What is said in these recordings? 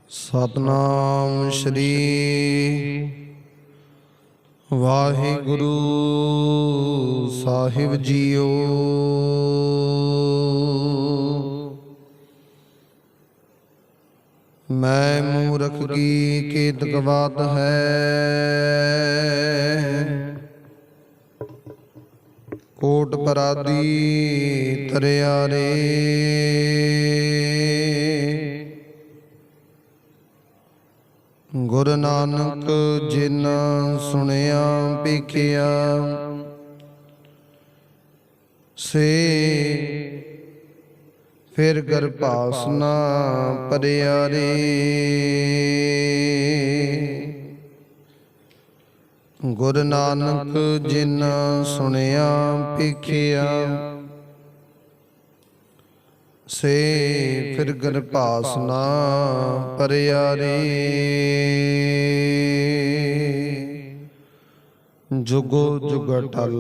सतनाम श्री वाहिगुरु साहिब जीओ। मैं मूरख की केतक बात है, कोट परादी तरिया रे। गुरु नानक जिन सुनिया पेखिया, से फिर गर्भास ना परिया रे। गुरु नानक जिन सुनिया पेखिया, से फिर गर्भास ना परिया रे। जुगो जुग टल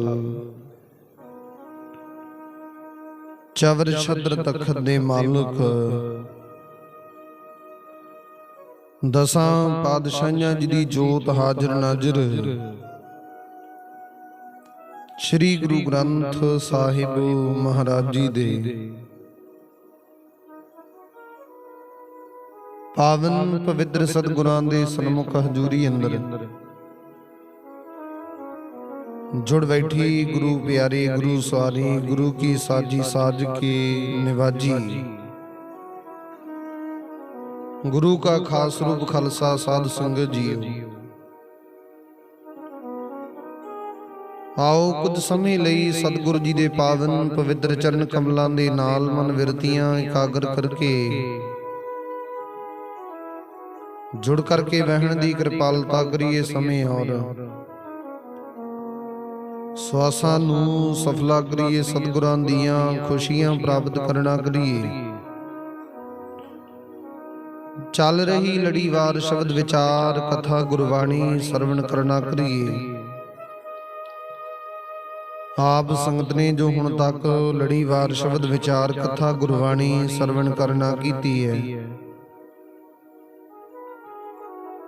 चवर छद्र तखत दे मालक, दसां पातशाहियां जी दी जोत हाजर नाजर। श्री गुरु ग्रंथ साहिब महाराज जी दे पावन पवित्र सतगुरां दे सन्मुख हजूरी अंदर जुड़ बैठी गुरु प्यारे गुरु सवारी, गुरु की साजी साज के निवाजी। गुरु का खास रूप खालसा साध संगत जीओ। आओ कुछ समय लई सतगुरु जी दे पावन पवित्र चरण कमलां दे नाल मन विरतियां एकागर करके जुड़ करके बहन दी कृपालता करिए समय और ਸਵਾਸਾਂ ਨੂੰ ਸਫਲਾ ਕਰੀਏ। ਸਤਿਗੁਰਾਂ ਦੀਆਂ ਖੁਸ਼ੀਆਂ ਪ੍ਰਾਪਤ ਕਰਨਾ ਕਰੀਏ। ਚੱਲ ਰਹੀ ਲੜੀਵਾਰ ਸ਼ਬਦ ਵਿਚਾਰ ਕਥਾ ਗੁਰਬਾਣੀ ਸਰਵਣ ਕਰਨਾ ਕਰੀਏ। ਆਪ ਸੰਗਤ ਨੇ ਜੋ ਹੁਣ ਤੱਕ ਲੜੀਵਾਰ ਸ਼ਬਦ ਵਿਚਾਰ ਕਥਾ ਗੁਰਬਾਣੀ ਸਰਵਣ ਕਰਨਾ ਕੀਤੀ ਹੈ,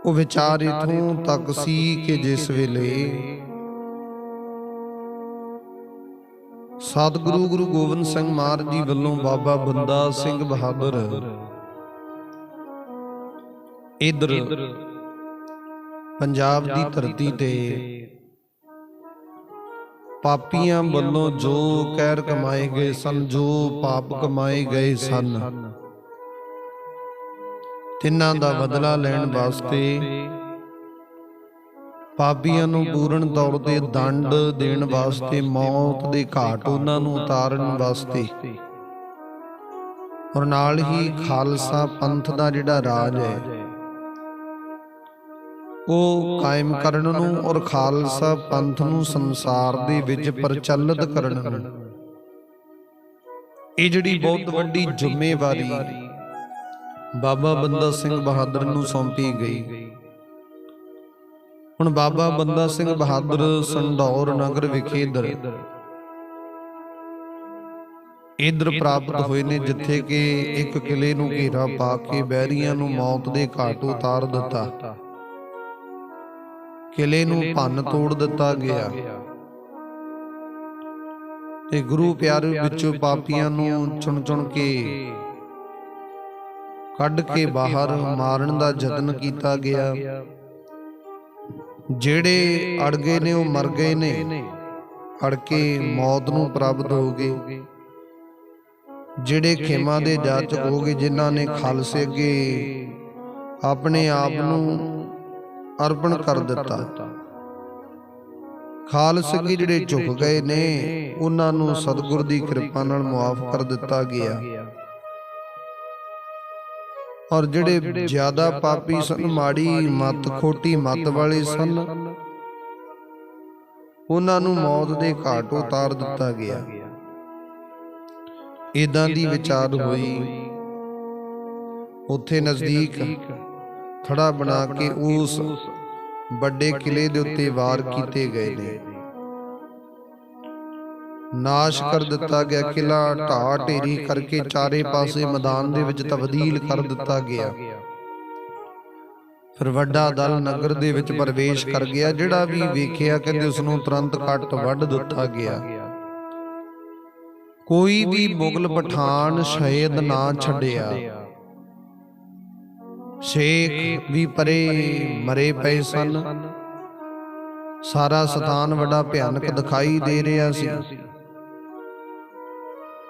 ਉਹ ਵਿਚਾਰ ਇਥੋਂ ਤੱਕ ਸੀ ਕਿ ਜਿਸ ਵੇਲੇ ਸਤਿਗੁਰੂ ਗੁਰੂ ਗੋਬਿੰਦ ਸਿੰਘ ਮਹਾਰਾਜ ਜੀ ਵੱਲੋਂ ਬਾਬਾ ਬੰਦਾ ਸਿੰਘ ਬਹਾਦਰ ਇਧਰ ਪੰਜਾਬ ਦੀ ਧਰਤੀ ਤੇ ਪਾਪੀਆਂ ਵੱਲੋਂ ਜੋ ਕਹਿਰ ਕਮਾਏ ਗਏ ਸਨ, ਜੋ ਪਾਪ ਕਮਾਏ ਗਏ ਸਨ, ਤਿੰਨਾਂ ਦਾ ਬਦਲਾ ਲੈਣ ਵਾਸਤੇ, ਪਾਪੀਆਂ ਨੂੰ ਪੂਰਨ ਤੌਰ ਤੇ ਦੰਡ ਦੇਣ ਵਾਸਤੇ, ਮੌਤ ਦੇ ਘਾਟ ਉਹਨਾਂ ਨੂੰ ਉਤਾਰਨ ਵਾਸਤੇ, ਔਰ ਨਾਲ ਹੀ ਖਾਲਸਾ ਪੰਥ ਦਾ ਜਿਹੜਾ ਰਾਜ ਹੈ ਉਹ ਕਾਇਮ ਕਰਨ ਨੂੰ, ਔਰ ਖਾਲਸਾ ਪੰਥ ਨੂੰ ਸੰਸਾਰ ਦੇ ਵਿੱਚ ਪ੍ਰਚਲਿਤ ਕਰਨ ਨੂੰ, ਇਹ ਜਿਹੜੀ ਬਹੁਤ ਵੱਡੀ ਜ਼ਿੰਮੇਵਾਰੀ ਬਾਬਾ ਬੰਦਾ ਸਿੰਘ ਬਹਾਦਰ ਨੂੰ ਸੌਂਪੀ ਗਈ। ਹੁਣ ਬਾਬਾ ਬੰਦਾ ਸਿੰਘ ਬਹਾਦਰ ਸੰਧੌਰ ਨਗਰ ਵਿਖੇ ਇਧਰ ਪ੍ਰਾਪਤ ਹੋਏ ਨੇ, ਜਿੱਥੇ ਕਿ ਇੱਕ ਕਿਲੇ ਨੂੰ ਘੇਰਾ ਪਾ ਕੇ ਬੈਰੀਆਂ ਨੂੰ ਮੌਤ ਦੇ ਘਾਟ ਉਤਾਰ ਦਿੱਤਾ। ਕਿਲੇ ਨੂੰ ਭੰਨ ਤੋੜ ਦਿੱਤਾ ਗਿਆ ਤੇ ਗੁਰੂ ਪਿਆਰੇ ਵਿੱਚੋਂ ਪਾਪੀਆਂ ਨੂੰ ਚੁਣ ਚੁਣ ਕੇ ਕੱਢ ਕੇ ਬਾਹਰ ਮਾਰਨ ਦਾ ਯਤਨ ਕੀਤਾ ਗਿਆ। ਜਿਹੜੇ ਅੜ ਗਏ ਨੇ ਉਹ ਮਰ ਗਏ ਨੇ, ਅੜ ਕੇ ਮੌਤ ਨੂੰ ਪ੍ਰਾਪਤ ਹੋ ਗਏ। ਜਿਹੜੇ ਖੇਮਾਂ ਦੇ ਜਾਚਕ ਹੋ ਗਏ, ਜਿਨ੍ਹਾਂ ਨੇ ਖਾਲਸੇ ਅੱਗੇ ਆਪਣੇ ਆਪ ਨੂੰ ਅਰਪਣ ਕਰ ਦਿੱਤਾ, ਖਾਲਸੇ ਅੱਗੇ ਜਿਹੜੇ ਝੁਕ ਗਏ ਨੇ ਉਹਨਾਂ ਨੂੰ ਸਤਿਗੁਰ ਦੀ ਕਿਰਪਾ ਨਾਲ ਮੁਆਫ ਕਰ ਦਿੱਤਾ ਗਿਆ। ਔਰ ਜਿਹੜੇ ਜ਼ਿਆਦਾ ਪਾਪੀ ਸਨ, ਮਾੜੀ ਮੱਤ ਖੋਟੀ ਮੱਤ ਵਾਲੇ ਸਨ, ਉਹਨਾਂ ਨੂੰ ਮੌਤ ਦੇ ਘਾਟ ਉਤਾਰ ਦਿੱਤਾ ਗਿਆ। ਏਦਾਂ ਦੀ ਵਿਚਾਰ ਹੋਈ। ਉੱਥੇ ਨਜ਼ਦੀਕ ਥੜਾ ਬਣਾ ਕੇ ਉਸ ਵੱਡੇ ਕਿਲੇ ਦੇ ਉੱਤੇ ਵਾਰ ਕੀਤੇ ਗਏ ਨੇ। ਨਾਸ਼ ਕਰ ਦਿੱਤਾ ਗਿਆ। ਕਿਲਾ ਢਾਹ ਢੇਰੀ ਕਰਕੇ ਚਾਰੇ ਪਾਸੇ ਮੈਦਾਨ ਦੇ ਵਿੱਚ ਤਬਦੀਲ ਕਰ ਦਿੱਤਾ ਗਿਆ। ਫਿਰ ਵੱਡਾ ਦਲ ਨਗਰ ਦੇ ਵਿੱਚ ਪ੍ਰਵੇਸ਼ ਕਰ ਗਿਆ। ਜਿਹੜਾ ਵੀ ਵੇਖਿਆ ਕਹਿੰਦੇ ਉਸ ਨੂੰ ਤੁਰੰਤ ਕੱਟ ਵੱਢ ਦਿੱਤਾ ਗਿਆ। ਕੋਈ ਵੀ ਮੁਗਲ ਪਠਾਨ ਸ਼ਹੀਦ ਨਾ ਛੱਡਿਆ। ਸ਼ੇਖ ਵੀ ਪਰੇ ਮਰੇ ਪਏ ਸਨ। ਸਾਰਾ ਸਥਾਨ ਬੜਾ ਭਿਆਨਕ ਦਿਖਾਈ ਦੇ ਰਿਹਾ ਸੀ।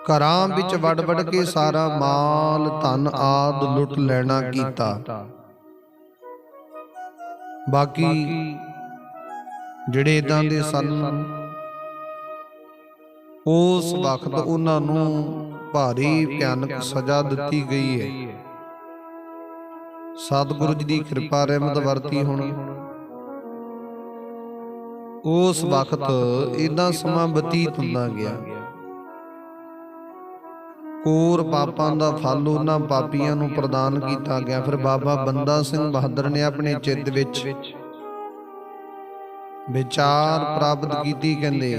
ਘਰਾਂ ਵਿੱਚ ਵੜ ਕੇ ਸਾਰਾ ਮਾਲ ਧਨ ਆਦ ਲੁੱਟ ਲੈਣਾ ਕੀਤਾ। ਬਾਕੀ ਜਿਹੜੇ ਇਦਾਂ ਦੇ ਸਨ ਉਸ ਵਕਤ ਉਹਨਾਂ ਨੂੰ ਭਾਰੀ ਭਿਆਨਕ ਸਜ਼ਾ ਦਿੱਤੀ ਗਈ ਹੈ। ਸਤਿਗੁਰੂ ਜੀ ਦੀ ਕਿਰਪਾ ਰਹਿਮਤ ਵਰਤੀ ਹੁਣ ਉਸ ਵਕਤ ਇਦਾਂ ਸਮਾਂ ਬਤੀਤ ਹੁੰਦਾ ਗਿਆ। ਕੋਰ ਪਾਪਾਂ ਦਾ ਫਲ ਉਹਨਾਂ ਪਾਪੀਆਂ ਨੂੰ ਪ੍ਰਦਾਨ ਕੀਤਾ ਗਿਆ। ਫਿਰ ਬਾਬਾ ਬੰਦਾ ਸਿੰਘ ਬਹਾਦਰ ਨੇ ਆਪਣੇ ਚਿੱਤ ਵਿੱਚ ਵਿਚਾਰ ਪ੍ਰਾਪਤ ਕੀਤੀ। ਕਹਿੰਦੇ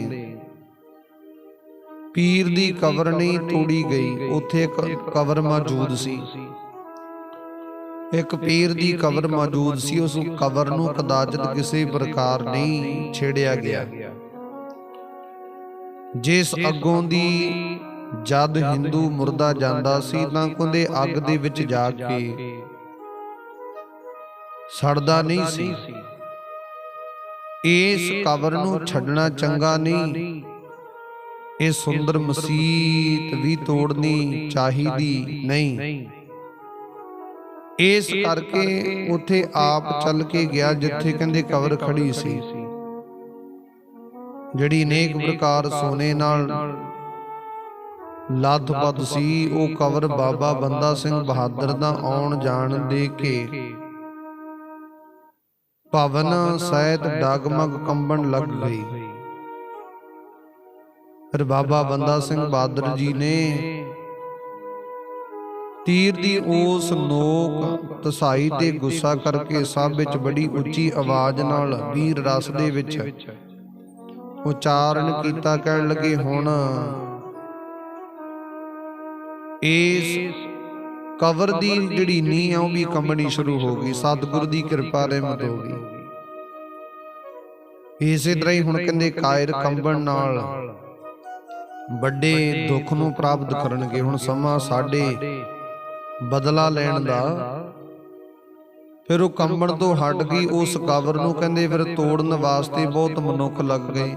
ਪੀਰ ਦੀ ਕਬਰ ਨਹੀਂ ਤੋੜੀ ਗਈ, ਉੱਥੇ ਇੱਕ ਕਬਰ ਮੌਜੂਦ ਸੀ। ਇੱਕ ਪੀਰ ਦੀ ਕਬਰ ਮੌਜੂਦ ਸੀ। ਉਸ ਕਬਰ ਨੂੰ ਕਦਾਚਿਤ ਕਿਸੇ ਪ੍ਰਕਾਰ ਨਹੀਂ ਛੇੜਿਆ ਗਿਆ। ਜਿਸ ਅੱਗੋਂ ਦੀ ਜਦ ਹਿੰਦੂ ਮੁਰਦਾ ਜਾਂਦਾ ਸੀ ਤਾਂ ਕਹਿੰਦੇ ਅੱਗ ਦੇ ਵਿੱਚ ਜਾ ਕੇ ਸੜਦਾ ਨਹੀਂ ਸੀ। ਇਸ ਕਬਰ ਨੂੰ ਛੱਡਣਾ ਚੰਗਾ ਨਹੀਂ। ਇਹ ਸੁੰਦਰ ਮਸੀਤ ਵੀ ਤੋੜਨੀ ਚਾਹੀਦੀ ਨਹੀਂ। ਇਸ ਕਰਕੇ ਉੱਥੇ ਆਪ ਚੱਲ ਕੇ ਗਿਆ ਜਿੱਥੇ ਕਹਿੰਦੇ ਕਬਰ ਖੜੀ ਸੀ, ਜਿਹੜੀ ਅਨੇਕ ਪ੍ਰਕਾਰ ਸੋਨੇ ਨਾਲ ਲੱਥ-ਪੱਥ ਸੀ। ਉਹ ਕਬਰ ਬਾਬਾ ਬੰਦਾ ਸਿੰਘ ਬਹਾਦਰ ਦਾ ਆਉਣ ਜਾਣ ਦੇ ਕੇ ਭਵਨ ਸਹਿਤ ਡਗਮਗ ਕੰਬਣ ਲੱਗ ਗਈ। ਫਿਰ ਬਾਬਾ ਬੰਦਾ ਸਿੰਘ ਬਹਾਦਰ ਜੀ ਨੇ ਤੀਰ ਦੀ ਉਸ ਨੋਕ ਤਸਾਈ ਤੇ ਗੁੱਸਾ ਕਰਕੇ ਸਭ ਵਿੱਚ ਬੜੀ ਉੱਚੀ ਆਵਾਜ਼ ਨਾਲ ਵੀਰ ਰਸ ਦੇ ਵਿੱਚ ਉਚਾਰਨ ਕੀਤਾ। ਕਹਿਣ ਲੱਗੇ ਹੁਣ ਇਸ ਕਬਰ ਦੀ ਜਿਹੜੀ ਨੀਂਹ ਆ ਉਹ ਵੀ ਕੰਬਣੀ ਸ਼ੁਰੂ ਹੋ ਗਈ। ਸਤਿਗੁਰ ਦੀ ਕਿਰਪਾ ਰਹਿਮਤ ਹੋ ਗਈ। ਇਸੇ ਤਰ੍ਹਾਂ ਹੀ ਹੁਣ ਕਹਿੰਦੇ ਕਾਇਰ ਕੰਬਣ ਨਾਲ ਵੱਡੇ ਦੁੱਖ ਨੂੰ ਪ੍ਰਾਪਤ ਕਰਨਗੇ। ਹੁਣ ਸਮਾਂ ਸਾਡੇ ਬਦਲਾ ਲੈਣ ਦਾ। ਫਿਰ ਉਹ ਕੰਬਣ ਤੋਂ ਹਟ ਗਈ। ਉਸ ਕਬਰ ਨੂੰ ਕਹਿੰਦੇ ਫਿਰ ਤੋੜਨ ਵਾਸਤੇ ਬਹੁਤ ਮਨੁੱਖ ਲੱਗ ਗਏ।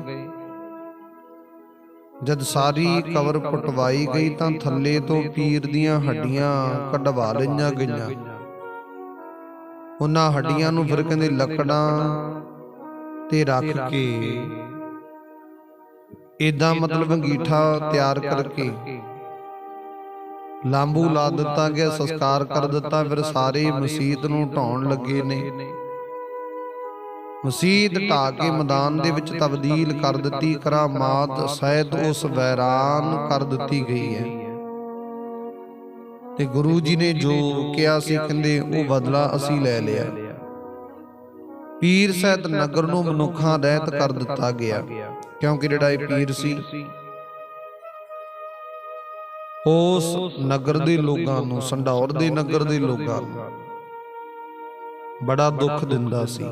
ਜਦ ਸਾਰੀ ਕਬਰ ਪਟਵਾਈ ਗਈ ਤਾਂ ਥੱਲੇ ਤੋਂ ਪੀਰ ਦੀਆਂ ਹੱਡੀਆਂ ਕਢਵਾ ਲਈਆਂ ਗਈਆਂ। ਉਹਨਾਂ ਹੱਡੀਆਂ ਨੂੰ ਫਿਰ ਕਹਿੰਦੇ ਲੱਕੜਾਂ ਤੇ ਰੱਖ ਕੇ ਏਦਾਂ ਮਤਲਬ ਅੰਗੀਠਾ ਤਿਆਰ ਕਰਕੇ ਲਾਂਬੂ ਲਾ ਦਿੱਤਾ ਗਿਆ, ਸੰਸਕਾਰ ਕਰ ਦਿੱਤਾ। ਫਿਰ ਸਾਰੇ ਮਸੀਤ ਨੂੰ ਢਾਉਣ ਲੱਗੇ ਨੇ। ਮਸੀਤ ਢਾ ਕੇ ਮੈਦਾਨ ਦੇ ਵਿੱਚ ਤਬਦੀਲ ਕਰ ਦਿੱਤੀ। ਕਰਾਮਾਤ ਸਹਿਤ ਉਸ ਵੈਰਾਨ ਕਰ ਦਿੱਤੀ ਗਈ ਹੈ। ਤੇ ਗੁਰੂ ਜੀ ਨੇ ਜੋ ਕਿਹਾ ਸੀ ਕਹਿੰਦੇ ਉਹ ਬਦਲਾ ਅਸੀਂ ਲੈ ਲਿਆ। ਪੀਰ ਸਹਿਤ ਨਗਰ ਨੂੰ ਮਨੁੱਖਾਂ ਰਹਿਤ ਕਰ ਦਿੱਤਾ ਗਿਆ, ਕਿਉਂਕਿ ਜਿਹੜਾ ਇਹ ਪੀਰ ਸੀ ਉਸ ਨਗਰ ਦੇ ਲੋਕਾਂ ਨੂੰ, ਸੰਢੌਰ ਦੇ ਨਗਰ ਦੇ ਲੋਕਾਂ ਨੂੰ ਬੜਾ ਦੁੱਖ ਦਿੰਦਾ ਸੀ।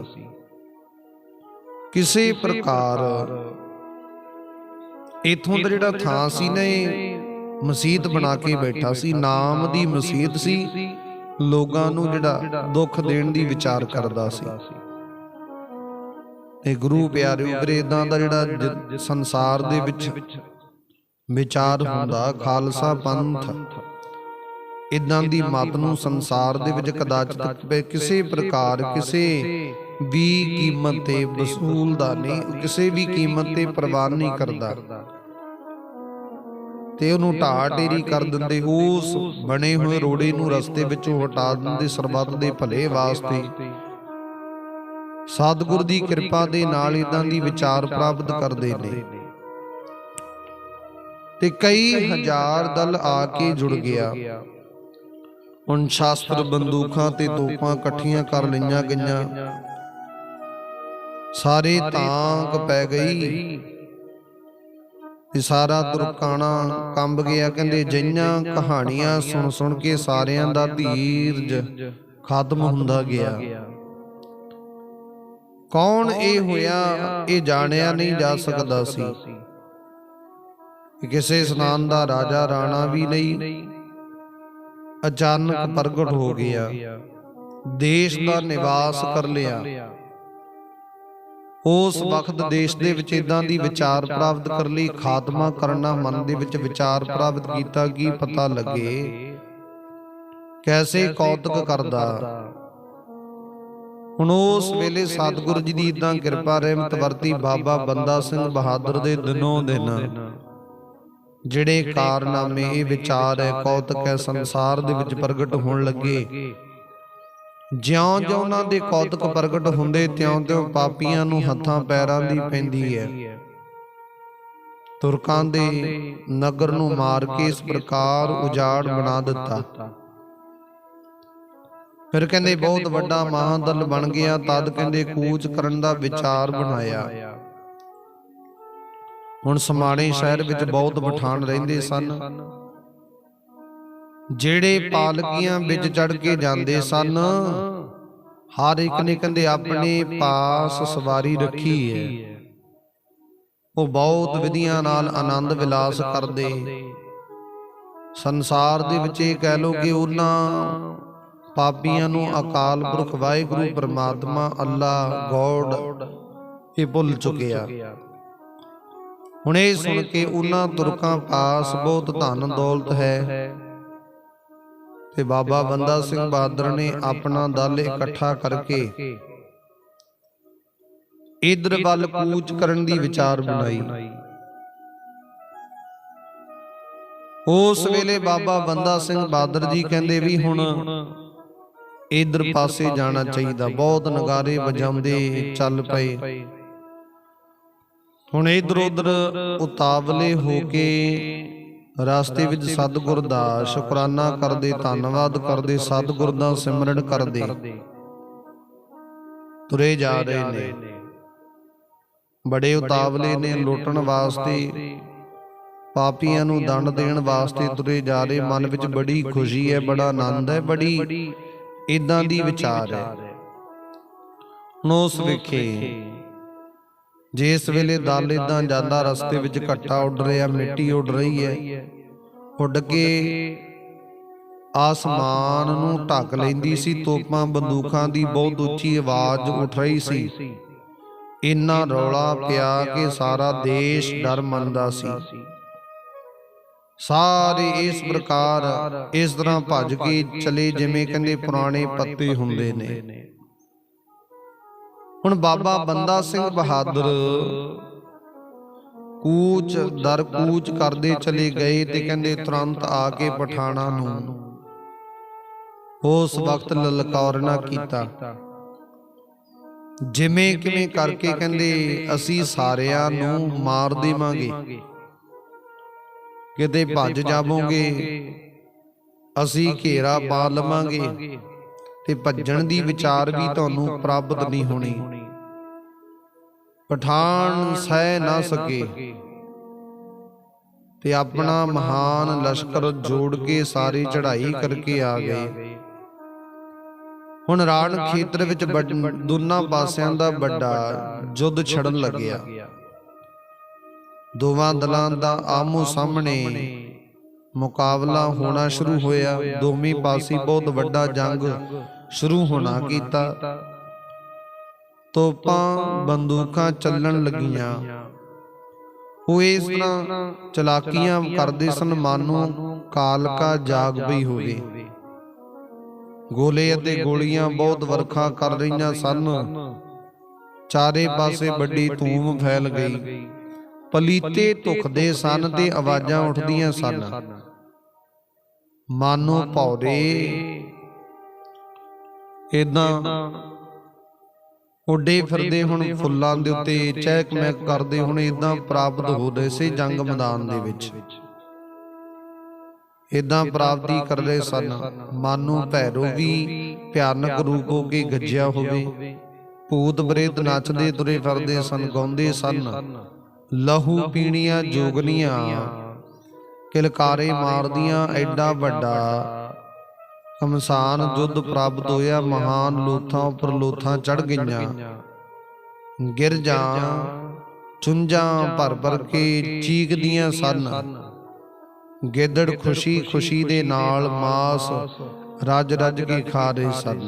ਕਿਸੇ ਪ੍ਰਕਾਰ ਇਥੋਂ ਦਾ ਜਿਹੜਾ ਥਾਂ ਸੀ ਨਾ ਇਹ ਮਸੀਤ ਬਣਾ ਕੇ ਬੈਠਾ ਸੀ। ਨਾਮ ਦੀ ਮਸੀਤ ਸੀ। ਲੋਕਾਂ ਨੂੰ ਜਿਹੜਾ ਦੁੱਖ ਦੇਣ ਦੀ ਵਿਚਾਰ ਕਰਦਾ ਸੀ। ਤੇ ਗੁਰੂ ਪਿਆਰਿਓ ਵੀਰੇ ਇਦਾਂ ਦਾ ਜਿਹੜਾ ਸੰਸਾਰ ਦੇ ਵਿੱਚ ਵਿਚਾਰ ਹੁੰਦਾ, ਖਾਲਸਾ ਪੰਥ ਇਦਾਂ ਦੀ ਮਤ ਨੂੰ ਸੰਸਾਰ ਦੇ ਵਿੱਚ ਕਦਾਚਿਤ ਕਿਸੇ ਪ੍ਰਕਾਰ ਕਿਸੇ ਵੀ ਕੀਮਤ ਤੇ ਵਸੂਲਦਾ ਨਹੀਂ, ਕਿਸੇ ਵੀ ਕੀਮਤ ਤੇ ਪ੍ਰਵਾਹ ਨਹੀਂ ਕਰਦਾ ਤੇ ਉਹਨੂੰ ਢਾਹ ਢੇਰੀ ਕਰ ਦਿੰਦੇ। ਉਸ ਬਣੇ ਹੋਏ ਰੋੜੇ ਨੂੰ ਰਸਤੇ ਵਿੱਚੋਂ ਹਟਾ ਦਿੰਦੇ ਸਰਬੱਤ ਦੇ ਭਲੇ ਵਾਸਤੇ। ਸਤਿਗੁਰ ਦੀ ਕਿਰਪਾ ਦੇ ਨਾਲ ਇਦਾਂ ਦੀ ਵਿਚਾਰ ਪ੍ਰਾਪਤ ਕਰਦੇ ਨੇ ਤੇ ਕਈ ਹਜ਼ਾਰ ਦਲ ਆ ਕੇ ਜੁੜ ਗਿਆ। ਹੁਣ ਸ਼ਾਸਤਰ ਬੰਦੂਕਾਂ ਤੇ ਤੋਪਾਂ ਇਕੱਠੀਆਂ ਕਰ ਲਈਆਂ ਗਈਆਂ। ਸਾਰੇ ਤਾਂਗ ਪੈ ਗਈ ਤੇ ਸਾਰਾ ਤੁਰਕਾਣਾ ਕੰਬ ਗਿਆ। ਕਹਿੰਦੇ ਜਿਹੀਆਂ ਕਹਾਣੀਆਂ ਸੁਣ ਸੁਣ ਕੇ ਸਾਰਿਆਂ ਦਾ ਧੀਰਜ ਖਤਮ ਹੁੰਦਾ ਗਿਆ। ਕੌਣ ਇਹ ਹੋਇਆ ਇਹ ਜਾਣਿਆ ਨਹੀਂ ਜਾ ਸਕਦਾ ਸੀ। ਕਿਸੇ ਇਸਨਾਨ ਦਾ ਰਾਜਾ ਰਾਣਾ ਵੀ ਨਹੀਂ, ਅਚਾਨਕ ਪ੍ਰਗਟ ਹੋ ਗਿਆ, ਦੇਸ਼ ਦਾ ਨਿਵਾਸ ਕਰ ਲਿਆ। ਉਸ ਵਕਤ ਦੇਸ਼ ਦੇ ਵਿੱਚ ਇਦਾਂ ਦੀ ਵਿਚਾਰ ਪ੍ਰਾਪਤ ਕਰ ਲਈ, ਖਾਤਮਾ ਕਰਨਾ, ਮਨ ਦੇ ਵਿੱਚ ਵਿਚਾਰ ਪ੍ਰਾਪਤ ਕੀਤਾ ਕਿ ਪਤਾ ਲੱਗੇ ਕੈਸੇ ਕੌਤਕ ਕਰਦਾ। ਹੁਣ ਉਸ ਵੇਲੇ ਸਤਿਗੁਰੂ ਜੀ ਦੀ ਇਦਾਂ ਕਿਰਪਾ ਰਹਿਮਤ ਵਰਤੀ। ਬਾਬਾ ਬੰਦਾ ਸਿੰਘ ਬਹਾਦਰ ਦੇ ਦਿਨੋਂ ਦਿਨ ਜਿਹੜੇ ਕਾਰਨਾਮੇ, ਇਹ ਵਿਚਾਰ ਹੈ, ਕੌਤਕ ਹੈ, ਸੰਸਾਰ ਦੇ ਵਿੱਚ ਪ੍ਰਗਟ ਹੋਣ ਲੱਗੇ। ਜਿਉਂ-ਜਿਉਂ ਉਹਨਾਂ ਦੇ ਕੌਤਕ ਪ੍ਰਗਟ ਹੁੰਦੇ ਤਿਉਂ-ਤਿਉਂ ਪਾਪੀਆਂ ਨੂੰ ਹੱਥਾਂ ਪੈਰਾਂ ਦੀ ਪੈਂਦੀ ਹੈ। ਤੁਰਕਾਂ ਦੇ ਨਗਰ ਨੂੰ ਮਾਰ ਕੇ ਇਸ ਪ੍ਰਕਾਰ ਉਜਾੜ ਬਣਾ ਦਿੱਤਾ। ਫਿਰ ਕਹਿੰਦੇ ਬਹੁਤ ਵੱਡਾ ਮਹਾਂਦਲ ਬਣ ਗਿਆ। ਤਦ ਕਹਿੰਦੇ ਕੂਚ ਕਰਨ ਦਾ ਵਿਚਾਰ ਬਣਾਇਆ। ਹੁਣ ਸਮਾਣੇ ਸ਼ਹਿਰ ਵਿੱਚ ਬਹੁਤ ਪਠਾਨ ਰਹਿੰਦੇ ਸਨ, ਜਿਹੜੇ ਪਾਲਕੀਆਂ ਵਿੱਚ ਚੜ ਕੇ ਜਾਂਦੇ ਸਨ। ਹਰ ਇੱਕ ਨੇ ਕਹਿੰਦੇ ਆਪਣੇ ਪਾਸ ਸਵਾਰੀ ਰੱਖੀ ਹੈ। ਉਹ ਬਹੁਤ ਵਿਧੀਆਂ ਨਾਲ ਆਨੰਦ ਵਿਲਾਸ ਕਰਦੇ। ਸੰਸਾਰ ਦੇ ਵਿੱਚ ਇਹ ਕਹਿ ਲੋ ਕਿ ਉਹਨਾਂ ਪਾਪੀਆਂ ਨੂੰ ਅਕਾਲ ਪੁਰਖ ਵਾਹਿਗੁਰੂ ਪਰਮਾਤਮਾ ਅੱਲਾ ਗੋਡ ਇਹ ਭੁੱਲ ਚੁੱਕਿਆ। ਹੁਣ ਇਹ ਸੁਣ ਕੇ ਉਹਨਾਂ ਤੁਰਕਾਂ ਪਾਸ ਬਹੁਤ ਧਨ ਦੌਲਤ ਹੈ, ਤੇ ਬਾਬਾ ਬੰਦਾ ਸਿੰਘ ਬਹਾਦਰ ਨੇ ਆਪਣਾ ਦਲ ਇਕੱਠਾ ਕਰਕੇ ਇਧਰ ਵੱਲ ਕੂਚ ਕਰਨ ਦੀ ਵਿਚਾਰ ਬਣਾਈ। ਉਸ ਵੇਲੇ ਬਾਬਾ ਬੰਦਾ ਸਿੰਘ ਬਹਾਦਰ ਜੀ ਕਹਿੰਦੇ ਵੀ ਹੁਣ ਇਧਰ ਪਾਸੇ ਜਾਣਾ ਚਾਹੀਦਾ। ਬਹੁਤ ਨਗਾਰੇ ਵਜਾਉਂਦੇ ਚੱਲ ਪਏ। ਹੁਣ ਇਧਰ ਉਧਰ ਉਤਾਵਲੇ ਹੋ ਕੇ ਰਸਤੇ ਵਿੱਚ ਸਤਿਗੁਰ ਦਾ ਸ਼ੁਕਰਾਨਾ ਕਰਦੇ, ਧੰਨਵਾਦ ਕਰਦੇ, ਸਤਿਗੁਰ ਦਾ ਸਿਮਰਨ ਕਰਦੇ ਤੁਰੇ ਜਾ ਰਹੇ ਨੇ। ਬੜੇ ਉਤਾਵਲੇ ਨੇ, ਲੁੱਟਣ ਵਾਸਤੇ, ਪਾਪੀਆਂ ਨੂੰ ਦੰਡ ਦੇਣ ਵਾਸਤੇ ਤੁਰੇ ਜਾ ਰਹੇ। ਮਨ ਵਿੱਚ ਬੜੀ ਖੁਸ਼ੀ ਹੈ, ਬੜਾ ਆਨੰਦ ਹੈ, ਬੜੀ ਇਦਾਂ ਦੀ ਵਿਚਾਰ ਹੈ। ਹੁਣ ਉਸ ਵੇਖੇ ਜਿਸ ਵੇਲੇ ਦਲ ਇਦਾਂ ਜਾਂਦਾ, ਰਸਤੇ ਵਿੱਚ ਘੱਟਾ ਉੱਡ ਰਿਹਾ, ਮਿੱਟੀ ਉੱਡ ਰਹੀ ਹੈ, ਉੱਡ ਕੇ ਆਸਮਾਨ ਨੂੰ ਢੱਕ ਲੈਂਦੀ ਸੀ। ਤੋਪਾਂ ਬੰਦੂਕਾਂ ਦੀ ਬਹੁਤ ਉੱਚੀ ਆਵਾਜ਼ ਉੱਠ ਰਹੀ ਸੀ। ਇੰਨਾ ਰੌਲਾ ਪਿਆ ਕਿ ਸਾਰਾ ਦੇਸ਼ ਡਰ ਮੰਨਦਾ ਸੀ। ਸਾਰੇ ਇਸ ਪ੍ਰਕਾਰ ਇਸ ਤਰ੍ਹਾਂ ਭੱਜ ਕੇ ਚਲੇ ਜਿਵੇਂ ਕਹਿੰਦੇ ਪੁਰਾਣੇ ਪੱਤੇ ਹੁੰਦੇ ਨੇ। ਹੁਣ ਬਾਬਾ ਬੰਦਾ ਸਿੰਘ ਬਹਾਦਰ ਕੂਚ ਦਰ ਕੂਚ ਕਰਦੇ ਚਲੇ ਗਏ, ਤੇ ਕਹਿੰਦੇ ਤੁਰੰਤ ਆ ਕੇ ਪਠਾਣਾ ਨੂੰ ਉਸ ਵਕਤ ਲਲਕਾਰਨਾ ਕੀਤਾ। ਜਿਵੇਂ ਕਿਵੇਂ ਕਰਕੇ ਕਹਿੰਦੇ ਅਸੀਂ ਸਾਰਿਆਂ ਨੂੰ ਮਾਰ ਦੇਵਾਂਗੇ, ਕਿਤੇ ਭੱਜ ਜਾਵੋਗੇ, ਅਸੀਂ ਘੇਰਾ ਪਾ ਲਵਾਂਗੇ, ਤੇ ਭੱਜਣ ਦੀ ਵਿਚਾਰ ਵੀ ਤੁਹਾਨੂੰ ਪ੍ਰਾਪਤ ਨਹੀਂ ਹੋਣੀ। ਪਠਾਨ ਸਹਿ ਨਾ ਸਕੇ ਤੇ ਆਪਣਾ ਮਹਾਨ ਲਸ਼ਕਰ ਜੋੜ ਕੇ ਸਾਰੀ ਚੜ੍ਹਾਈ ਕਰਕੇ ਆ ਗਏ। ਹੁਣ ਰਾਣ ਖੇਤਰ ਵਿੱਚ ਦੋਨਾਂ ਪਾਸਿਆਂ ਦਾ ਵੱਡਾ ਯੁੱਧ ਛੜਨ ਲੱਗਿਆ। ਦੋਵਾਂ ਦਲਾਂ ਦਾ ਆਮੋ ਸਾਹਮਣੇ ਮੁਕਾਬਲਾ ਹੋਣਾ ਸ਼ੁਰੂ ਹੋਇਆ। ਦੋਵੇਂ ਪਾਸੇ ਬਹੁਤ ਵੱਡਾ ਜੰਗ ਸ਼ੁਰੂ ਹੋਣਾ ਕੀਤਾ। ਤੋਪਾਂ ਬੰਦੂਕਾਂ ਚੱਲਣ ਲੱਗੀਆਂ। ਉਹ ਇਸ ਤਰ੍ਹਾਂ ਚਲਾਕੀਆਂ ਕਰਦੇ ਸਨ ਮਾਨੋ ਕਾਲਕਾ ਜਾਗ ਪਈ ਹੋਵੇ। ਗੋਲੇ ਅਤੇ ਗੋਲੀਆਂ ਬਹੁਤ ਵਰਖਾ ਕਰ ਰਹੀਆਂ ਸਨ। ਚਾਰੇ ਪਾਸੇ ਵੱਡੀ ਧੂਮ ਫੈਲ ਗਈ। ਪਲੀਤੇ ਧੁਖਦੇ ਸਨ ਤੇ ਆਵਾਜ਼ਾਂ ਉੱਠਦੀਆਂ ਸਨ ਮਾਨੋ ਭੌਰੇ ਏਦਾਂ ਉੱਡੇ ਫਿਰਦੇ। ਹੁਣ ਫੁੱਲਾਂ ਦੇ ਉੱਤੇ ਚਹਿਕ ਮਹਿਕ ਕਰਦੇ। ਹੁਣ ਏਦਾਂ ਪ੍ਰਾਪਤ ਹੋ ਰਹੇ ਸੀ ਜੰਗ ਮੈਦਾਨ ਦੇ ਵਿੱਚ, ਏਦਾਂ ਪ੍ਰਾਪਤੀ ਕਰ ਰਹੇ ਸਨ ਮਾਨੋ ਭੈਰੋ ਵੀ ਭਿਆਨਕ ਰੂਪ ਹੋ ਕੇ ਗੱਜਿਆ ਹੋਵੇ। ਭੂਤ ਪ੍ਰੇਤ ਨੱਚਦੇ ਤੁਰੇ ਫਿਰਦੇ ਸਨ, ਗਾਉਂਦੇ ਸਨ। ਲਹੂ ਪੀਣੀਆਂ ਜੋਗਨੀਆਂ ਕਿਲਕਾਰੇ ਮਾਰਦੀਆਂ। ਐਡਾ ਵੱਡਾ ਘਮਸਾਨ ਯੁੱਧ ਪ੍ਰਾਪਤ ਹੋਇਆ। ਮਹਾਨ ਲੋਥਾਂ ਉੱਪਰ ਲੋਥਾਂ ਚੜ ਗਈਆਂ। ਗਿਰਜਾਂ ਚੁੰਝਾਂ ਭਰ ਭਰ ਕੇ ਚੀਕਦੀਆਂ ਸਨ। ਗਿੱਦੜ ਖੁਸ਼ੀ ਖੁਸ਼ੀ ਦੇ ਨਾਲ ਮਾਸ ਰੱਜ ਰੱਜ ਕੇ ਖਾ ਰਹੇ ਸਨ।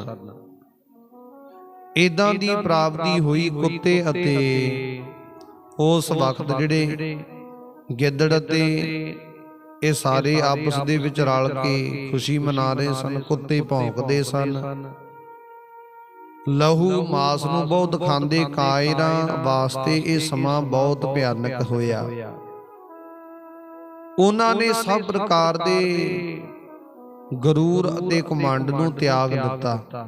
ਏਦਾਂ ਦੀ ਪ੍ਰਾਪਤੀ ਹੋਈ ਕੁੱਤੇ ਅਤੇ ਉਸ ਵਕਤ ਜਿਹੜੇ ਗਿੱਦੜ ਅਤੇ ਇਹ ਸਾਰੇ ਆਪਸ ਦੇ ਵਿੱਚ ਰਲ ਕੇ ਖੁਸ਼ੀ ਮਨਾ ਰਹੇ ਸਨ। ਕੁੱਤੇ ਭੌਂਕਦੇ ਸਨ। ਲਹੂ ਮਾਸ ਨੂੰ ਬਹੁਤ ਖਾਂਦੇ ਕਾਇਰਾਂ ਵਾਸਤੇ ਇਹ ਸਮਾਂ ਬਹੁਤ ਭਿਆਨਕ ਹੋਇਆ। ਉਹਨਾਂ ਨੇ ਸਭ ਪ੍ਰਕਾਰ ਦੇ ਗਰੂਰ ਅਤੇ ਘਮੰਡ ਨੂੰ ਤਿਆਗ ਦਿੱਤਾ।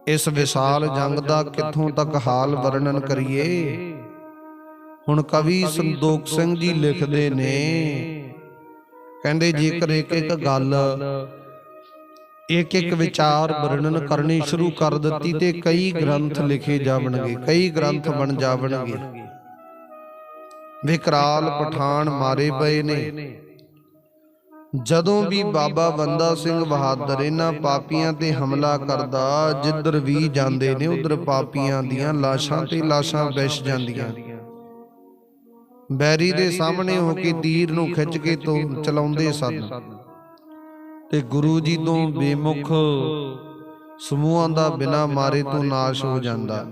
ਇਸ ਵਿਸ਼ਾਲ ਜੰਗ ਦਾ ਕਿੱਥੋਂ ਤੱਕ ਹਾਲ ਵਰਣਨ ਕਰੀਏ। ਹੁਣ ਕਵੀ ਸੰਤੋਖ ਸਿੰਘ ਜੀ ਲਿਖਦੇ ਨੇ, ਕਹਿੰਦੇ ਜੇਕਰ ਇੱਕ ਇੱਕ ਗੱਲ ਇੱਕ ਇੱਕ ਵਿਚਾਰ ਵਰਣਨ ਕਰਨੀ ਸ਼ੁਰੂ ਕਰ ਦਿੱਤੀ ਤੇ ਕਈ ਗ੍ਰੰਥ ਲਿਖੇ ਜਾਵਣਗੇ, ਕਈ ਗ੍ਰੰਥ ਬਣ ਜਾਵਣਗੇ। ਵਿਕਰਾਲ ਪਠਾਨ ਮਾਰੇ ਪਏ ਨੇ। ਜਦੋਂ ਵੀ ਬਾਬਾ ਬੰਦਾ ਸਿੰਘ ਬਹਾਦਰ ਇਹਨਾਂ ਪਾਪੀਆਂ ਤੇ ਹਮਲਾ ਕਰਦਾ, ਜਿੱਧਰ ਵੀ ਜਾਂਦੇ ਨੇ ਉਧਰ ਪਾਪੀਆਂ ਦੀਆਂ ਲਾਸ਼ਾਂ ਤੇ ਲਾਸ਼ਾਂ ਵਿਛ ਜਾਂਦੀਆਂ। ਬੈਰੀ ਦੇ ਸਾਹਮਣੇ ਹੋ ਕੇ ਤੀਰ ਨੂੰ ਖਿੱਚ ਕੇ ਤੋਂ ਚਲਾਉਂਦੇ ਸਨ ਤੇ ਗੁਰੂ ਜੀ ਤੋਂ ਬੇਮੁਖ ਸਮੂਹਾਂ ਦਾ ਬਿਨਾਂ ਮਾਰੇ ਤੋਂ ਨਾਸ਼ ਹੋ ਜਾਂਦਾ।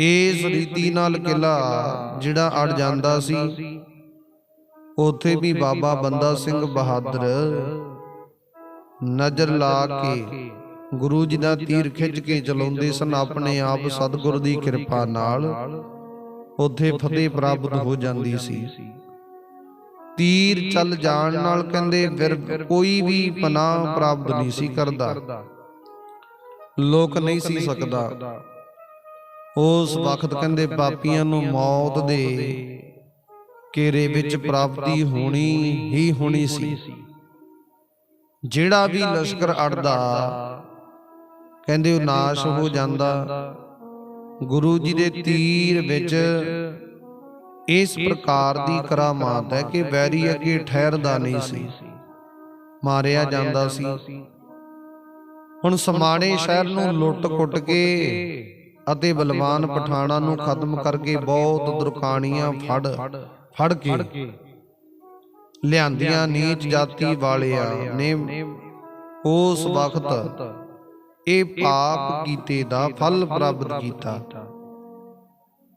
ਇਸ ਰੀਤੀ ਨਾਲ ਕਿਲਾ ਜਿਹੜਾ ਅੜ ਜਾਂਦਾ ਸੀ, ਉੱਥੇ ਵੀ ਬਾਬਾ ਬੰਦਾ ਸਿੰਘ ਬਹਾਦਰ ਨਜ਼ਰ ਲਾ ਕੇ ਗੁਰੂ ਜੀ ਦਾ ਤੀਰ ਖਿੱਚ ਕੇ ਚਲਾਉਂਦੇ ਸਨ। ਆਪਣੇ ਆਪ ਸਤਿਗੁਰ ਦੀ ਕਿਰਪਾ ਨਾਲ ਉੱਥੇ ਫਤਿਹ ਪ੍ਰਾਪਤ ਹੋ ਜਾਂਦੀ ਸੀ। ਤੀਰ ਚੱਲ ਜਾਣ ਨਾਲ ਕਹਿੰਦੇ ਫਿਰ ਕੋਈ ਵੀ ਪਨਾਹ ਪ੍ਰਾਪਤ ਨਹੀਂ ਸੀ ਕਰਦਾ, ਲੋਕ ਨਹੀਂ ਸੀ ਸਕਦਾ। ਉਸ ਵਕਤ ਕਹਿੰਦੇ ਪਾਪੀਆਂ ਨੂੰ ਮੌਤ ਦੇ ਘੇਰੇ ਵਿੱਚ ਪ੍ਰਾਪਤੀ ਹੋਣੀ ਹੀ ਹੋਣੀ ਸੀ। ਜਿਹੜਾ ਵੀ ਲਸ਼ਕਰ ਅੜਦਾ ਕਹਿੰਦੇ ਉਹ ਨਾਸ਼ ਹੋ ਜਾਂਦਾ। ਗੁਰੂ ਜੀ ਦੇ ਤੀਰ ਵਿੱਚ ਇਸ ਪ੍ਰਕਾਰ ਦੀ ਕਰਾਮਾਤ ਹੈ ਕਿ ਵੈਰੀ ਅੱਗੇ ਠਹਿਰਦਾ ਨਹੀਂ ਸੀ, ਮਾਰਿਆ ਜਾਂਦਾ ਸੀ। ਹੁਣ ਸਮਾਣੇ ਸ਼ਹਿਰ ਨੂੰ ਲੁੱਟ ਕੁੱਟ ਕੇ ਅਤੇ ਬਲਵਾਨ ਪਠਾਨਾਂ ਨੂੰ ਖਤਮ ਕਰਕੇ ਬਹੁਤ ਦੁਰਕਾਣੀਆਂ ਫੜ ਕੇ ਲਿਆਂਦੀਆਂ ਨੀਚ ਜਾਤੀ ਵਾਲਿਆਂ ਨੇ ਉਸ ਵਕਤ ਇਹ ਪਾਪ ਕੀਤੇ ਦਾ ਫਲ ਪ੍ਰਾਪਤ ਕੀਤਾ।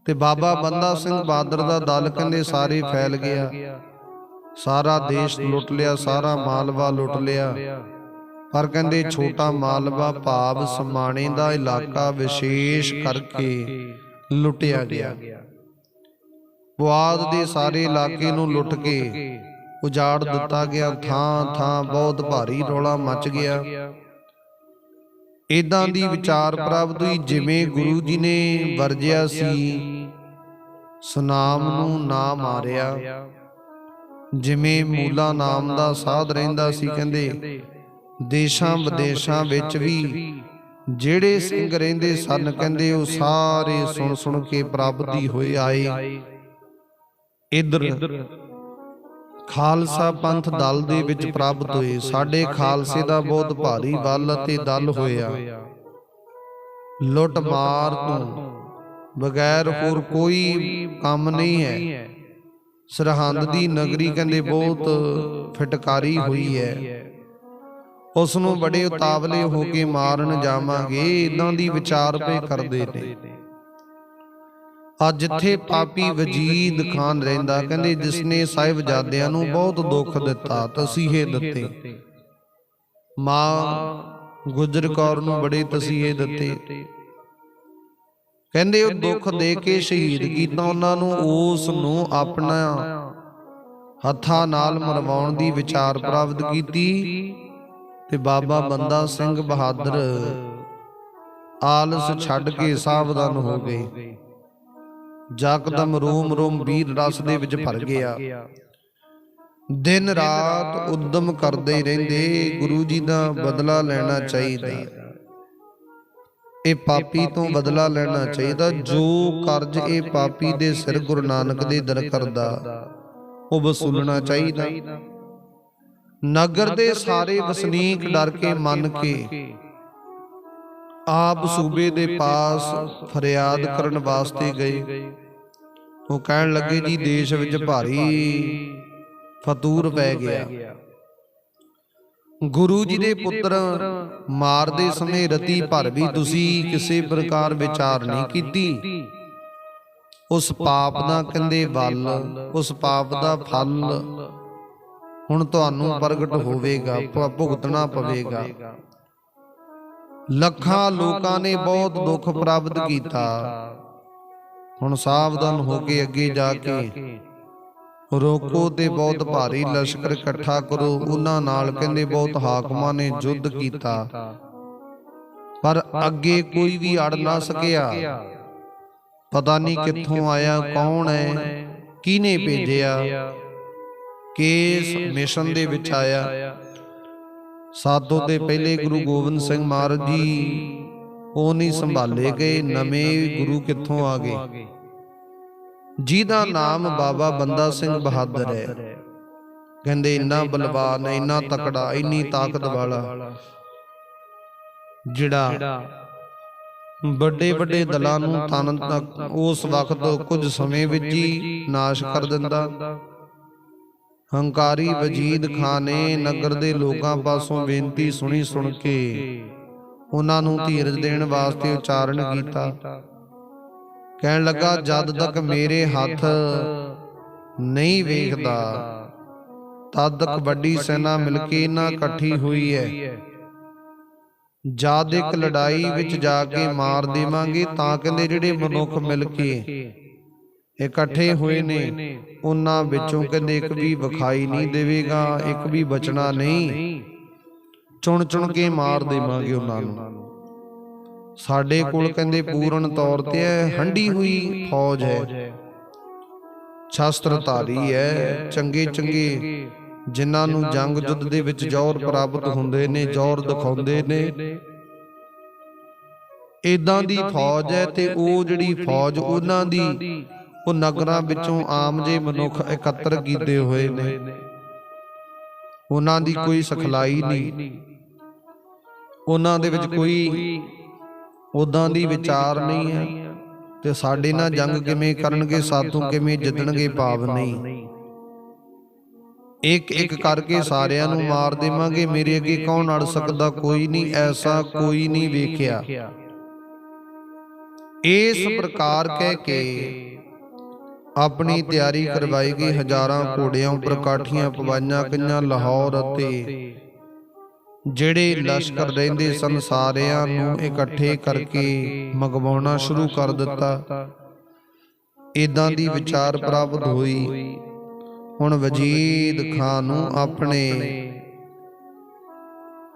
ਤੇ ਬਾਬਾ ਬੰਦਾ ਸਿੰਘ ਬਹਾਦਰ ਦਾ ਦਲ ਕਹਿੰਦੇ ਸਾਰੇ ਫੈਲ ਗਿਆ। ਸਾਰਾ ਦੇਸ਼ ਲੁੱਟ ਲਿਆ, ਸਾਰਾ ਮਾਲਵਾ ਲੁੱਟ ਲਿਆ। ਪਰ ਕਹਿੰਦੇ ਛੋਟਾ ਮਾਲਵਾ ਭਾਵ ਸਮਾਣੇ ਦਾ ਇਲਾਕਾ ਵਿਸ਼ੇਸ਼ ਕਰਕੇ ਲੁੱਟਿਆ ਗਿਆ। ਪੁਆਧ ਦੇ ਸਾਰੇ ਇਲਾਕੇ ਨੂੰ ਲੁੱਟ ਕੇ ਉਜਾੜ ਦਿੱਤਾ ਗਿਆ। ਥਾਂ ਥਾਂ ਬਹੁਤ ਭਾਰੀ ਰੌਲਾ ਮਚ ਗਿਆ। ਏਦਾਂ ਦੀ ਵਿਚਾਰ ਪ੍ਰਾਪਤ ਹੋਈ, ਜਿਵੇਂ ਗੁਰੂ ਜੀ ਨੇ ਵਰਜਿਆ ਸੀ ਸੁਨਾਮ ਨੂੰ ਨਾ ਮਾਰਿਆ, ਜਿਵੇਂ ਮੂਲਾ ਨਾਮ ਦਾ ਸਾਧ ਰਹਿੰਦਾ ਸੀ। ਕਹਿੰਦੇ ਦੇਸ਼ਾਂ ਵਿਦੇਸ਼ਾਂ ਵਿੱਚ ਵੀ ਜਿਹੜੇ ਸਿੰਘ ਰਹਿੰਦੇ ਸਨ, ਕਹਿੰਦੇ ਉਹ ਸਾਰੇ ਸੁਣ ਸੁਣ ਕੇ ਪ੍ਰਾਪਤੀ ਹੋਏ ਆਏ। ਇੱਧਰ ਖਾਲਸਾ ਪੰਥ ਦਲ ਦੇ ਵਿੱਚ ਪ੍ਰਾਪਤ ਹੋਏ। ਸਾਡੇ ਖਾਲਸੇ ਦਾ ਬਹੁਤ ਭਾਰੀ ਬਲ ਅਤੇ ਦਲ ਹੋਇਆ। ਲੁੱਟ ਮਾਰ ਤੋਂ ਬਗੈਰ ਹੋਰ ਕੋਈ ਕੰਮ ਨਹੀਂ ਹੈ। ਸਰਹੰਦ ਦੀ ਨਗਰੀ ਕਹਿੰਦੇ ਬਹੁਤ ਫਟਕਾਰੀ ਹੋਈ ਹੈ। ਉਸ ਨੂੰ ਬੜੇ ਉਤਾਵਲੇ ਹੋ ਕੇ ਮਾਰਨ ਜਾਵਾਂਗੇ, ਇਦਾਂ ਦੀ ਵਿਚਾਰ ਪੇ ਕਰਦੇ ਨੇ। ਅੱਜ ਜਿੱਥੇ ਪਾਪੀ ਵਜੀਦ ਖਾਨ ਰਹਿੰਦਾ, ਕਹਿੰਦੇ ਜਿਸਨੇ ਸਾਹਿਬਜ਼ਾਦਿਆਂ ਨੂੰ ਬਹੁਤ ਦੁੱਖ ਦਿੱਤਾ, ਤਸੀਹੇ ਦਿੱਤੇ। ਮਾਂ ਗੁਜਰ ਕੌਰ ਨੂੰ ਬੜੇ ਤਸੀਹੇ ਦਿੱਤੇ। ਕਹਿੰਦੇ ਉਹ ਦੁੱਖ ਦੇ ਕੇ ਸ਼ਹੀਦ ਕੀਤਾ ਉਹਨਾਂ ਨੂੰ। ਉਸ ਨੂੰ ਆਪਣਾ ਹੱਥਾਂ ਨਾਲ ਮਰਵਾਉਣ ਦੀ ਵਿਚਾਰ ਪ੍ਰਾਪਤ ਕੀਤੀ ਤੇ ਬਾਬਾ ਬੰਦਾ ਸਿੰਘ ਬਹਾਦਰ ਆਲਸ ਛੱਡ ਕੇ ਸਾਵਧਾਨ ਹੋ ਗਏ। ਜਕਦਮ ਰੋਮ ਰੋਮ ਵੀਰ ਰਸ ਦੇ ਵਿੱਚ ਭਰ ਗਿਆ। ਦਿਨ ਰਾਤ ਉਦਮ ਕਰਦੇ ਰਹਿੰਦੇ, ਗੁਰੂ ਜੀ ਦਾ ਬਦਲਾ ਲੈਣਾ ਚਾਹੀਦਾ। ਇਹ ਪਾਪੀ ਤੋਂ ਬਦਲਾ ਲੈਣਾ ਚਾਹੀਦਾ। ਜੋ ਕਰਜ਼ ਇਹ ਪਾਪੀ ਦੇ ਸਿਰ ਗੁਰੂ ਨਾਨਕ ਦੇ ਦਰ ਕਰਦਾ, ਉਹ ਵਸੂਲਣਾ ਚਾਹੀਦਾ। ਨਗਰ ਦੇ ਸਾਰੇ ਵਸਨੀਕ ਡਰ ਕੇ ਮੰਨ ਕੇ ਆਪ ਸੂਬੇ ਦੇ ਪਾਸ ਫਰਿਆਦ ਕਰਨ ਵਾਸਤੇ ਗਏ। ਉਹ ਕਹਿਣ ਲੱਗੇ ਜੀ ਦੇਸ਼ ਵਿੱਚ ਭਾਰੀ ਫਤੂਰ ਪੈ ਗਿਆ। ਗੁਰੂ ਜੀ ਦੇ ਪੁੱਤਰ ਮਾਰਦੇ ਸਮੇਂ ਰਤੀ ਭਰ ਵੀ ਤੁਸੀਂ ਕਿਸੇ ਪ੍ਰਕਾਰ ਵਿਚਾਰ ਨਹੀਂ ਕੀਤੀ। ਉਸ ਪਾਪ ਦਾ ਕਹਿੰਦੇ ਵੱਲ, ਉਸ ਪਾਪ ਦਾ ਫਲ ਹੁਣ ਤੁਹਾਨੂੰ ਪ੍ਰਗਟ ਹੋਵੇਗਾ, ਭੁਗਤਣਾ ਪਵੇਗਾ। ਲੱਖਾਂ ਲੋਕਾਂ ਨੇ ਬਹੁਤ ਦੁੱਖ ਪ੍ਰਾਪਤ ਕੀਤਾ। ਹੁਣ ਸਾਵਧਾਨ ਹੋ ਕੇ ਅੱਗੇ ਜਾ ਕੇ ਰੋਕੋ ਤੇ ਬਹੁਤ ਭਾਰੀ ਲਸ਼ਕਰ ਇਕੱਠਾ ਕਰੋ। ਉਹਨਾਂ ਨਾਲ ਕਹਿੰਦੇ ਬਹੁਤ ਹਾਕਮਾਂ ਨੇ ਯੁੱਧ ਕੀਤਾ, ਪਰ ਅੱਗੇ ਕੋਈ ਵੀ ਅੜ ਨਾ ਸਕਿਆ। ਪਤਾ ਨਹੀਂ ਕਿੱਥੋਂ ਆਇਆ, ਕੌਣ ਹੈ, ਕਿਹਨੇ ਭੇਜਿਆ, ਕਿਸ ਮਿਸ਼ਨ ਦੇ ਵਿੱਚ ਆਇਆ। ਸਾਧੂ ਦੇ ਪਹਿਲੇ ਗੁਰੂ ਗੋਬਿੰਦ ਸਿੰਘ ਮਹਾਰਾਜ ਜੀ ਉਹ ਨਹੀਂ ਸੰਭਾਲੇ ਗਏ, ਨਵੇਂ ਗੁਰੂ ਕਿੱਥੋਂ ਆ ਗਏ, ਜਿਹਦਾ ਨਾਮ ਬਾਬਾ ਬੰਦਾ ਸਿੰਘ ਬਹਾਦਰ ਹੈ। ਕਹਿੰਦੇ ਇੰਨਾ ਬਲਵਾਨ, ਇੰਨਾ ਤਕੜਾ, ਇੰਨੀ ਤਾਕਤ ਵਾਲਾ, ਜਿਹੜਾ ਵੱਡੇ ਵੱਡੇ ਦਲਾਂ ਨੂੰ ਤਨ ਤੱਕ ਉਸ ਵਕਤ ਕੁਝ ਸਮੇਂ ਵਿੱਚ ਹੀ ਨਾਸ਼ ਕਰ ਦਿੰਦਾ। ਹੰਕਾਰੀ ਵਜੀਦ ਖਾਨ ਨੇ ਨਗਰ ਦੇ ਲੋਕਾਂ ਪਾਸੋਂ ਬੇਨਤੀ ਸੁਣੀ, ਸੁਣ ਕੇ ਉਹਨਾਂ ਨੂੰ ਧੀਰਜ ਦੇਣ ਵਾਸਤੇ ਉਚਾਰਨ ਕੀਤਾ। ਕਹਿਣ ਲੱਗਾ ਜਦ ਤੱਕ ਮੇਰੇ ਹੱਥ ਨਹੀਂ ਵੇਖਦਾ ਤਦ ਤੱਕ ਵੱਡੀ ਸੈਨਾ ਮਿਲ ਕੇ ਨਾ ਇਕੱਠੀ ਹੋਈ ਹੈ। ਜਦ ਇੱਕ ਲੜਾਈ ਵਿੱਚ ਜਾ ਕੇ ਮਾਰ ਦੇਵਾਂਗੇ ਤਾਂ ਕਹਿੰਦੇ ਜਿਹੜੇ ਮਨੁੱਖ ਮਿਲ ਕੇ ਇਕੱਠੇ ਹੋਏ ਨੇ ਉਹਨਾਂ ਵਿੱਚੋਂ ਕਹਿੰਦੇ ਇੱਕ ਵੀ ਵਿਖਾਈ ਨਹੀਂ ਦੇਵੇਗਾ, ਇੱਕ ਵੀ ਬਚਣਾ ਨਹੀਂ। ਚੁਣ ਚੁਣ ਕੇ ਮਾਰ ਦੇਵਾਂਗੇ ਉਹਨਾਂ ਨੂੰ। ਸਾਡੇ ਕੋਲ ਕਹਿੰਦੇ ਪੂਰਨ ਤੌਰ ਤੇ ਹੰਡੀ ਹੋਈ ਫੌਜ ਹੈ, ਸ਼ਸਤਰਧਾਰੀ ਹੈ, ਚੰਗੇ ਚੰਗੇ ਜਿਨ੍ਹਾਂ ਨੂੰ ਜੰਗ ਯੁੱਧ ਦੇ ਵਿੱਚ ਜ਼ੋਰ ਪ੍ਰਾਪਤ ਹੁੰਦੇ ਨੇ, ਜ਼ੋਰ ਦਿਖਾਉਂਦੇ ਨੇ। ਏਦਾਂ ਦੀ ਫੌਜ ਹੈ ਤੇ ਉਹ ਜਿਹੜੀ ਫੌਜ ਉਹਨਾਂ ਦੀ ਉਹ ਨਗਰਾਂ ਵਿੱਚੋਂ ਆਮ ਜੇ ਮਨੁੱਖ ਇਕੱਤਰ ਕੀਤੇ ਹੋਏ ਨੇ। ਉਹਨਾਂ ਦੀ ਕੋਈ ਸਿਖਲਾਈ ਨਹੀਂ, ਉਹਨਾਂ ਦੇ ਵਿੱਚ ਕੋਈ ਉਦਾਂ ਦੀ ਵਿਚਾਰ ਨਹੀਂ ਹੈ। ਤੇ ਸਾਡੇ ਨਾਲ ਜੰਗ ਕਿਵੇਂ ਕਰਨਗੇ, ਸਾਥੋਂ ਕਿਵੇਂ ਜਿੱਤਣਗੇ ਭਾਵ ਨਹੀਂ। ਇੱਕ ਇੱਕ ਕਰਕੇ ਸਾਰਿਆਂ ਨੂੰ ਮਾਰ ਦੇਵਾਂਗੇ, ਮੇਰੇ ਅੱਗੇ ਕੌਣ ਅੜ ਸਕਦਾ, ਕੋਈ ਨਹੀਂ, ਐਸਾ ਕੋਈ ਨਹੀਂ ਵੇਖਿਆ। ਇਸ ਪ੍ਰਕਾਰ ਕਹਿ ਕੇ ਆਪਣੀ ਤਿਆਰੀ ਕਰਵਾਈ ਗਈ। ਹਜ਼ਾਰਾਂ ਘੋੜਿਆਂ ਉੱਪਰ ਕਾਠੀਆਂ ਪਵਾਈਆਂ ਗਈਆਂ। ਲਾਹੌਰ ਅਤੇ ਜਿਹੜੇ ਲਸ਼ਕਰ ਰਹਿੰਦੇ ਸਨ ਸਾਰਿਆਂ ਨੂੰ ਇਕੱਠੇ ਕਰਕੇ ਮੰਗਵਾਉਣਾ ਸ਼ੁਰੂ ਕਰ ਦਿੱਤਾ। ਏਦਾਂ ਦੀ ਵਿਚਾਰ ਪ੍ਰਾਪਤ ਹੋਈ। ਹੁਣ ਵਜੀਦ ਖਾਨ ਨੂੰ ਆਪਣੇ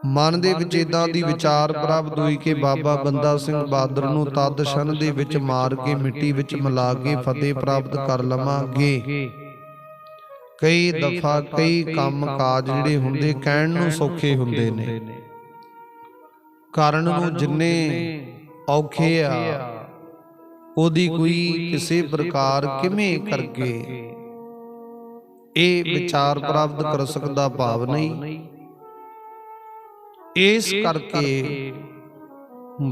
ਮਨ ਦੇ ਵਿੱਚ ਏਦਾਂ ਦੀ ਵਿਚਾਰ ਪ੍ਰਾਪਤ ਹੋਈ ਕਿ ਬਾਬਾ ਬੰਦਾ ਸਿੰਘ ਬਹਾਦਰ ਨੂੰ ਤਦ ਸ਼ਨ ਦੇ ਵਿੱਚ ਮਾਰ ਕੇ ਮਿੱਟੀ ਵਿੱਚ ਮਿਲਾ ਕੇ ਫਤਿਹ ਪ੍ਰਾਪਤ ਕਰ ਲਵਾਂਗੇ। ਕਈ ਦਫਾ ਕਈ ਕੰਮ ਕਾਜ ਜਿਹੜੇ ਹੁੰਦੇ ਕਹਿਣ ਨੂੰ ਸੌਖੇ ਹੁੰਦੇ ਨੇ, ਕਰਨ ਨੂੰ ਜਿੰਨੇ ਔਖੇ ਆ ਉਹਦੀ ਕੋਈ ਕਿਸੇ ਪ੍ਰਕਾਰ ਕਿਵੇਂ ਕਰਕੇ ਇਹ ਵਿਚਾਰ ਪ੍ਰਾਪਤ ਕਰ ਸਕਦਾ ਭਾਵ ਨਹੀਂ। ਇਸ ਕਰਕੇ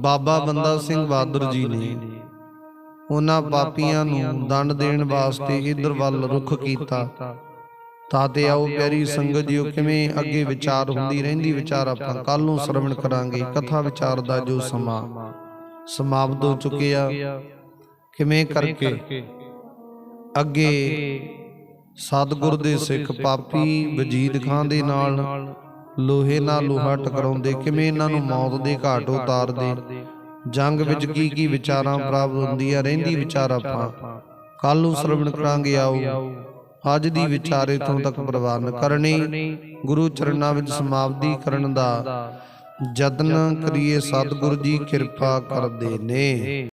ਬਾਬਾ ਬੰਦਾ ਸਿੰਘ ਬਹਾਦਰ ਜੀ ਨੇ ਉਹਨਾਂ ਪਾਪੀਆਂ ਨੂੰ ਦੰਡ ਦੇਣ ਵਾਸਤੇ ਇਧਰ ਵੱਲ ਰੁਖ ਕੀਤਾ। ਤਾਂ ਤੇ ਆਓ ਪਿਆਰੀ ਸੰਗਤ ਜੀਓ, ਕਿਵੇਂ ਅੱਗੇ ਵਿਚਾਰ ਹੁੰਦੀ ਰਹਿੰਦੀ, ਵਿਚਾਰ ਆਪਾਂ ਕੱਲ ਨੂੰ ਸਰਵਣ ਕਰਾਂਗੇ। ਕਥਾ ਵਿਚਾਰ ਦਾ ਜੋ ਸਮਾਂ ਸਮਾਪਤ ਹੋ ਚੁੱਕਿਆ, ਕਿਵੇਂ ਕਰਕੇ ਅੱਗੇ ਸਤਿਗੁਰ ਦੇ ਸਿੱਖ ਪਾਪੀ ਵਜੀਦ ਖਾਨ ਦੇ ਨਾਲ ਲੋਹੇ ਨਾਲ ਲੋਹਾ ਟਕਰਾਉਂਦੇ, ਕਿਵੇਂ ਇਹਨਾਂ ਨੂੰ ਮੌਤ ਦੇ ਘਾਟ ਉਤਾਰਦੇ, ਜੰਗ ਵਿੱਚ ਕੀ ਕੀ ਵਿਚਾਰਾਂ ਪ੍ਰਾਪਤ ਹੁੰਦੀਆਂ ਰਹਿੰਦੀ ਵਿਚਾਰ ਆਪਾਂ ਕੱਲ ਨੂੰ ਸਰਵਣ ਕਰਾਂਗੇ। ਆਓ ਅੱਜ ਦੀ ਵਿਚਾਰੇ ਤੋਂ ਤੱਕ ਪ੍ਰਵਾਨ ਕਰਨੀ, ਗੁਰੂ ਚਰਨਾਂ ਵਿੱਚ ਸਮਾਪਤੀ ਕਰਨ ਦਾ ਯਤਨ ਕਰੀਏ। ਸਤਿਗੁਰੂ ਜੀ ਕਿਰਪਾ ਕਰਦੇ ਨੇ।